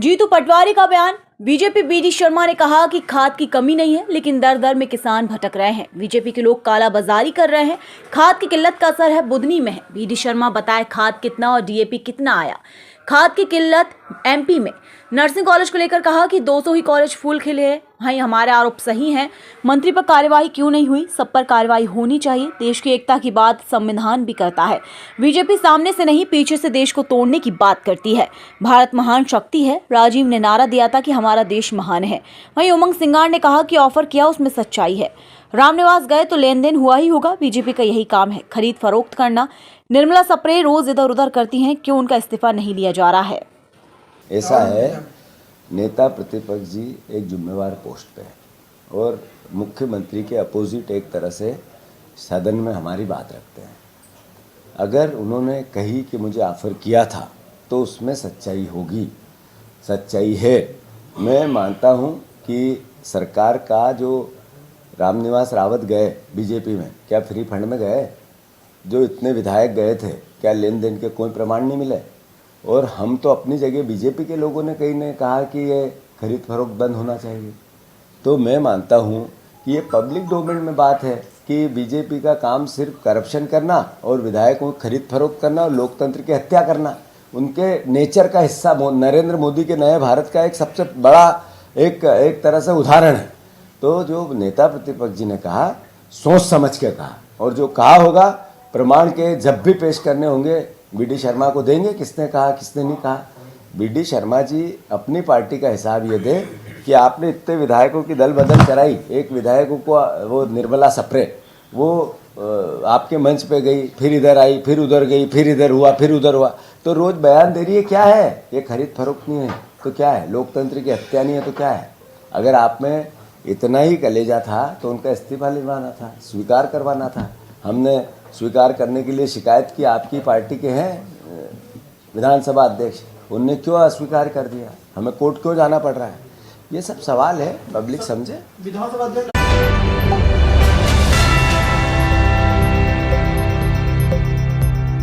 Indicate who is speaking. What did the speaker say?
Speaker 1: जीतू पटवारी का बयान। BJP BD Sharma ने कहा कि खाद की कमी नहीं है, लेकिन दर दर में किसान भटक रहे हैं। बीजेपी के लोग कालाबाजारी कर रहे हैं। खाद की किल्लत का असर है बुधनी में है। बीडी शर्मा बताए खाद कितना और डीएपी कितना आया। खाद की किल्लत एमपी में। नर्सिंग कॉलेज को लेकर कहा कि 200 ही कॉलेज फूल खिले हैं। भाई हमारे आरोप सही हैं। मंत्री पर कार्यवाही क्यों नहीं हुई? सब पर कार्यवाही होनी चाहिए। देश की एकता की बात संविधान भी करता है। बीजेपी सामने से नहीं पीछे से देश को तोड़ने की बात करती है। भारत महान शक्ति है। राजीव ने नारा दिया था कि हमारा देश महान है। वहीं उमंग सिंगार ने कहा कि ऑफर किया उसमें सच्चाई है। रामनिवास गए तो लेन देन हुआ ही होगा। बीजेपी का यही काम है, खरीद फरोख्त करना। निर्मला सप्रे रोज इधर उधर करती हैं, क्यों उनका इस्तीफा नहीं लिया जा रहा है?
Speaker 2: ऐसा है, नेता प्रतिपक्ष जी एक जिम्मेवार पोस्ट पे है और मुख्यमंत्री के अपोजिट एक तरह से सदन में हमारी बात रखते हैं। अगर उन्होंने कही कि मुझे ऑफर किया था तो उसमें सच्चाई होगी, सच्चाई है। मैं मानता हूं कि सरकार का जो रामनिवास रावत गए बीजेपी में, क्या फ्री फंड में गए? जो इतने विधायक गए थे, क्या लेन देन के कोई प्रमाण नहीं मिले? और हम तो अपनी जगह, बीजेपी के लोगों ने कई ने कहा कि ये खरीद फरोख्त बंद होना चाहिए। तो मैं मानता हूँ कि ये पब्लिक डोमेन में बात है कि बीजेपी का काम सिर्फ करप्शन करना और विधायकों को खरीद फरोख्त करना और लोकतंत्र की हत्या करना उनके नेचर का हिस्सा नरेंद्र मोदी के नए भारत का एक सबसे बड़ा एक तरह से उदाहरण है। तो जो नेता प्रतिपक्ष जी ने कहा, सोच समझ के कहा, और जो कहा होगा प्रमाण के जब भी पेश करने होंगे बीडी शर्मा को देंगे, किसने कहा किसने नहीं कहा। बीडी शर्मा जी अपनी पार्टी का हिसाब ये दे कि आपने इतने विधायकों की दल बदल कराई। एक विधायकों को वो निर्मला सप्रे, वो आपके मंच पे गई, फिर इधर आई, फिर उधर गई, फिर इधर हुआ, फिर उधर हुआ, तो रोज बयान दे रही है। क्या है ये? खरीद फरोख्त नहीं है तो क्या है? लोकतंत्र की हत्या नहीं है तो क्या है? अगर आप में इतना ही कलेजा था तो उनका इस्तीफा लिखवाना था, स्वीकार करवाना था। हमने स्वीकार करने के लिए शिकायत की, आपकी पार्टी के हैं विधानसभा अध्यक्ष, उनने क्यों अस्वीकार कर दिया? हमें कोर्ट क्यों जाना पड़ रहा है? ये सब सवाल है, पब्लिक समझे।
Speaker 3: विधानसभा अध्यक्ष